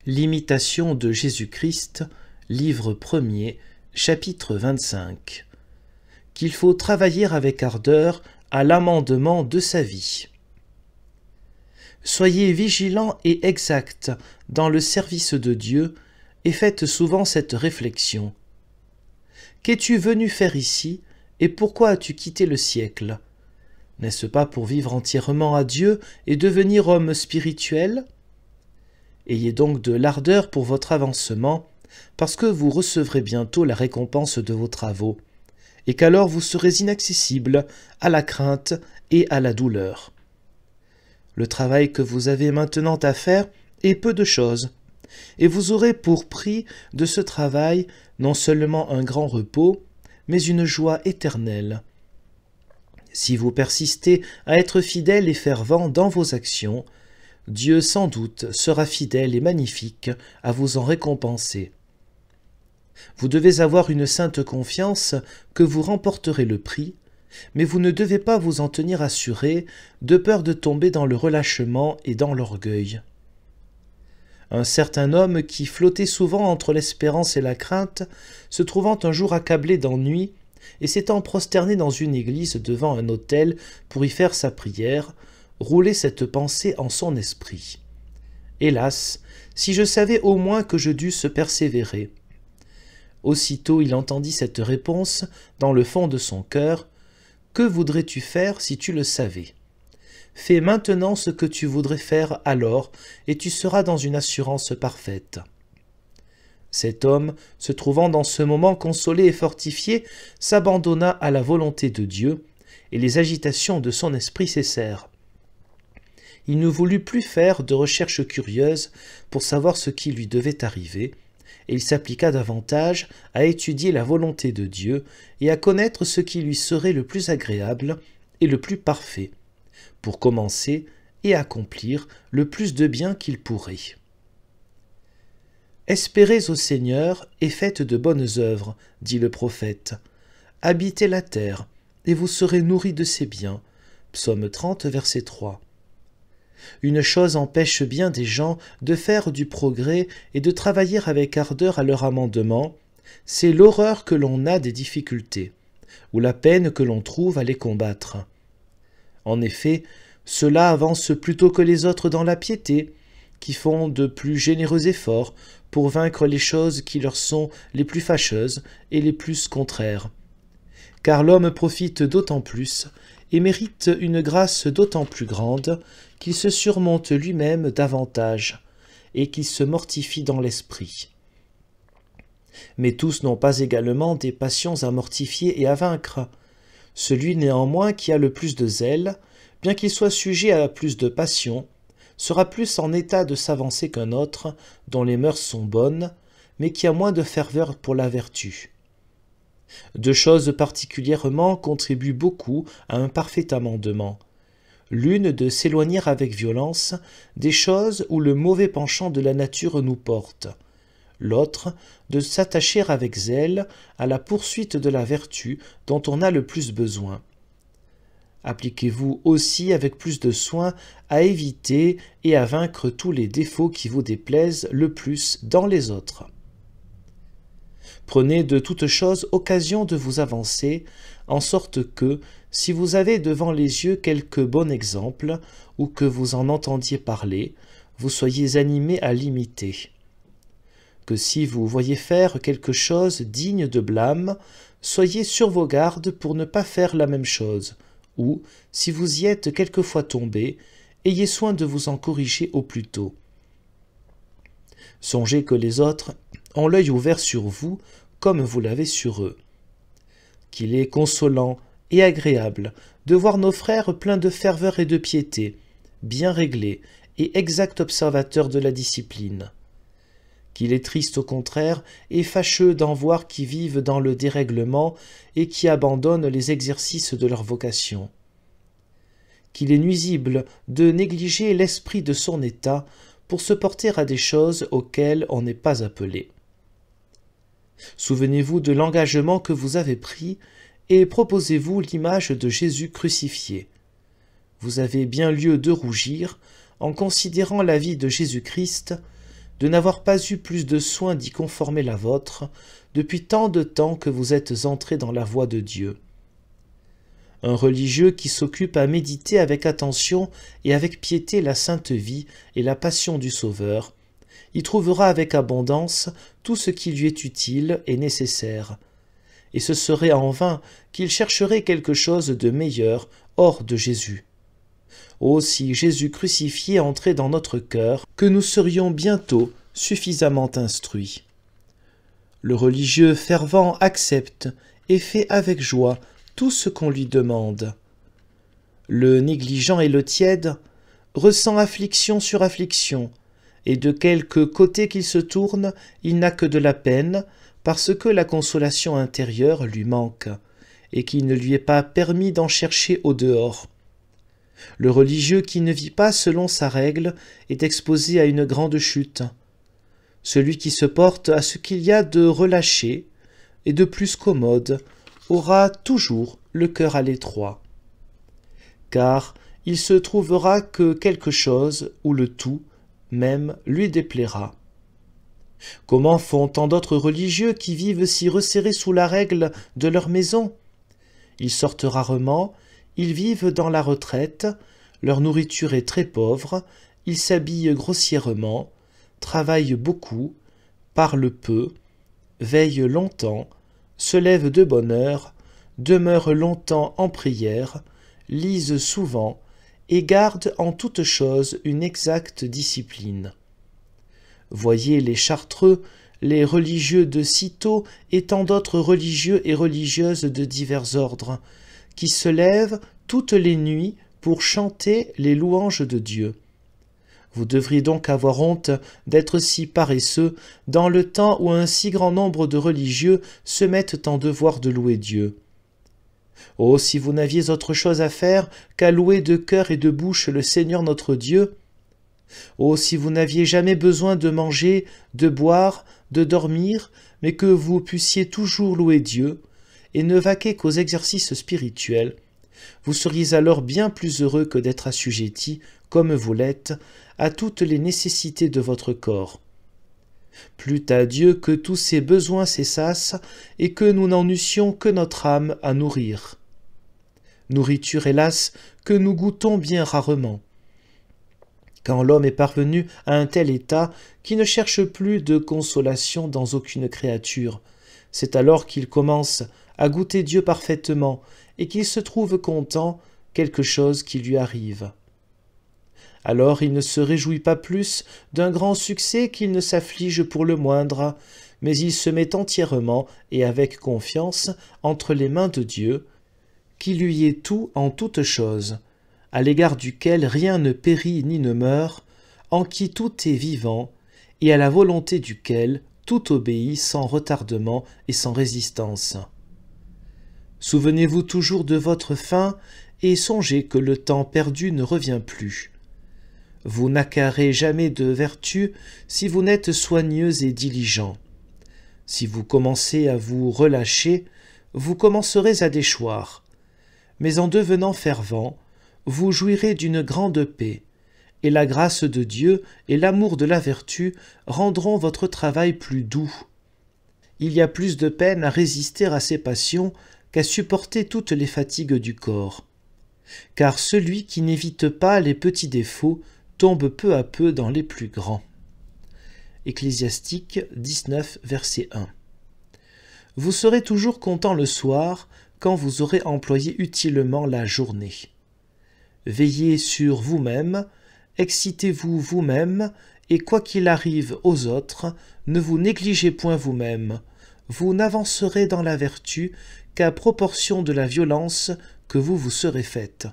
L'imitation de Jésus-Christ, livre 1er, chapitre 25. Qu'il faut travailler avec ardeur à l'amendement de sa vie. Soyez vigilants et exacts dans le service de Dieu et faites souvent cette réflexion. Qu'es-tu venu faire ici et pourquoi as-tu quitté le siècle? N'est-ce pas pour vivre entièrement à Dieu et devenir homme spirituel? Ayez donc de l'ardeur pour votre avancement, parce que vous recevrez bientôt la récompense de vos travaux, et qu'alors vous serez inaccessible à la crainte et à la douleur. Le travail que vous avez maintenant à faire est peu de choses, et vous aurez pour prix de ce travail non seulement un grand repos, mais une joie éternelle. Si vous persistez à être fidèle et fervent dans vos actions, Dieu sans doute sera fidèle et magnifique à vous en récompenser. Vous devez avoir une sainte confiance que vous remporterez le prix, mais vous ne devez pas vous en tenir assuré de peur de tomber dans le relâchement et dans l'orgueil. Un certain homme qui flottait souvent entre l'espérance et la crainte, se trouvant un jour accablé d'ennui et s'étant prosterné dans une église devant un autel pour y faire sa prière, roulait cette pensée en son esprit. Hélas, si je savais au moins que je dusse persévérer. Aussitôt il entendit cette réponse dans le fond de son cœur. Que voudrais-tu faire si tu le savais? Fais maintenant ce que tu voudrais faire alors, et tu seras dans une assurance parfaite. Cet homme, se trouvant dans ce moment consolé et fortifié, s'abandonna à la volonté de Dieu, et les agitations de son esprit cessèrent. Il ne voulut plus faire de recherches curieuses pour savoir ce qui lui devait arriver, et il s'appliqua davantage à étudier la volonté de Dieu et à connaître ce qui lui serait le plus agréable et le plus parfait, pour commencer et accomplir le plus de bien qu'il pourrait. Espérez au Seigneur et faites de bonnes œuvres, dit le prophète. Habitez la terre, et vous serez nourris de ses biens. Psaume 30, verset 3. Une chose empêche bien des gens de faire du progrès et de travailler avec ardeur à leur amendement, c'est l'horreur que l'on a des difficultés, ou la peine que l'on trouve à les combattre. En effet, ceux-là avancent plutôt que les autres dans la piété, qui font de plus généreux efforts pour vaincre les choses qui leur sont les plus fâcheuses et les plus contraires. Car l'homme profite d'autant plus et mérite une grâce d'autant plus grande qu'il se surmonte lui-même davantage et qu'il se mortifie dans l'esprit. Mais tous n'ont pas également des passions à mortifier et à vaincre. Celui néanmoins qui a le plus de zèle, bien qu'il soit sujet à plus de passion, sera plus en état de s'avancer qu'un autre dont les mœurs sont bonnes, mais qui a moins de ferveur pour la vertu. Deux choses particulièrement contribuent beaucoup à un parfait amendement. L'une de s'éloigner avec violence des choses où le mauvais penchant de la nature nous porte, l'autre de s'attacher avec zèle à la poursuite de la vertu dont on a le plus besoin. Appliquez-vous aussi avec plus de soin à éviter et à vaincre tous les défauts qui vous déplaisent le plus dans les autres. Prenez de toutes choses occasion de vous avancer, en sorte que, si vous avez devant les yeux quelque bon exemple, ou que vous en entendiez parler, vous soyez animé à l'imiter. Que si vous voyez faire quelque chose digne de blâme, soyez sur vos gardes pour ne pas faire la même chose, ou, si vous y êtes quelquefois tombé, ayez soin de vous en corriger au plus tôt. Songez que les autres ont l'œil ouvert sur vous, comme vous l'avez sur eux. Qu'il est consolant et agréable de voir nos frères pleins de ferveur et de piété, bien réglés et exacts observateurs de la discipline. Qu'il est triste au contraire et fâcheux d'en voir qui vivent dans le dérèglement et qui abandonnent les exercices de leur vocation. Qu'il est nuisible de négliger l'esprit de son état pour se porter à des choses auxquelles on n'est pas appelé. Souvenez-vous de l'engagement que vous avez pris et proposez-vous l'image de Jésus crucifié. Vous avez bien lieu de rougir en considérant la vie de Jésus-Christ, de n'avoir pas eu plus de soin d'y conformer la vôtre depuis tant de temps que vous êtes entrés dans la voie de Dieu. Un religieux qui s'occupe à méditer avec attention et avec piété la sainte vie et la passion du Sauveur, y trouvera avec abondance tout ce qui lui est utile et nécessaire, et ce serait en vain qu'il chercherait quelque chose de meilleur hors de Jésus. Oh, si Jésus crucifié entrait dans notre cœur, que nous serions bientôt suffisamment instruits. Le religieux fervent accepte et fait avec joie tout ce qu'on lui demande. Le négligent et le tiède ressent affliction sur affliction, et de quelque côté qu'il se tourne, il n'a que de la peine, parce que la consolation intérieure lui manque, et qu'il ne lui est pas permis d'en chercher au dehors. Le religieux qui ne vit pas selon sa règle est exposé à une grande chute. Celui qui se porte à ce qu'il y a de relâché et de plus commode aura toujours le cœur à l'étroit, car il se trouvera que quelque chose ou le tout même lui déplaira. Comment font tant d'autres religieux qui vivent si resserrés sous la règle de leur maison? Ils sortent rarement, ils vivent dans la retraite, leur nourriture est très pauvre, ils s'habillent grossièrement, travaillent beaucoup, parlent peu, veillent longtemps, se lèvent de bonne heure, demeurent longtemps en prière, lisent souvent et gardent en toute chose une exacte discipline. Voyez les Chartreux, les religieux de Cîteaux et tant d'autres religieux et religieuses de divers ordres, qui se lèvent toutes les nuits pour chanter les louanges de Dieu. Vous devriez donc avoir honte d'être si paresseux dans le temps où un si grand nombre de religieux se mettent en devoir de louer Dieu. Oh, si vous n'aviez autre chose à faire qu'à louer de cœur et de bouche le Seigneur notre Dieu! Oh, si vous n'aviez jamais besoin de manger, de boire, de dormir, mais que vous puissiez toujours louer Dieu, et ne vaquer qu'aux exercices spirituels, vous seriez alors bien plus heureux que d'être assujettis, comme vous l'êtes, à toutes les nécessités de votre corps. Plût à Dieu que tous ces besoins cessassent et que nous n'en eussions que notre âme à nourrir. Nourriture, hélas, que nous goûtons bien rarement. Quand l'homme est parvenu à un tel état qui ne cherche plus de consolation dans aucune créature, c'est alors qu'il commence à goûter Dieu parfaitement et qu'il se trouve content quelque chose qui lui arrive. Alors il ne se réjouit pas plus d'un grand succès qu'il ne s'afflige pour le moindre, mais il se met entièrement et avec confiance entre les mains de Dieu, qui lui est tout en toutes choses, à l'égard duquel rien ne périt ni ne meurt, en qui tout est vivant, et à la volonté duquel tout obéit sans retardement et sans résistance. Souvenez-vous toujours de votre fin, et songez que le temps perdu ne revient plus. Vous n'acquerrez jamais de vertu si vous n'êtes soigneux et diligent. Si vous commencez à vous relâcher, vous commencerez à déchoir. Mais en devenant fervent, vous jouirez d'une grande paix, et la grâce de Dieu et l'amour de la vertu rendront votre travail plus doux. Il y a plus de peine à résister à ces passions qu'à supporter toutes les fatigues du corps. Car celui qui n'évite pas les petits défauts tombe peu à peu dans les plus grands. Ecclésiastique 19, verset 1. Vous serez toujours content le soir quand vous aurez employé utilement la journée. Veillez sur vous-même, excitez-vous vous-même, et quoi qu'il arrive aux autres, ne vous négligez point vous-même. Vous n'avancerez dans la vertu qu'à proportion de la violence que vous vous serez faite.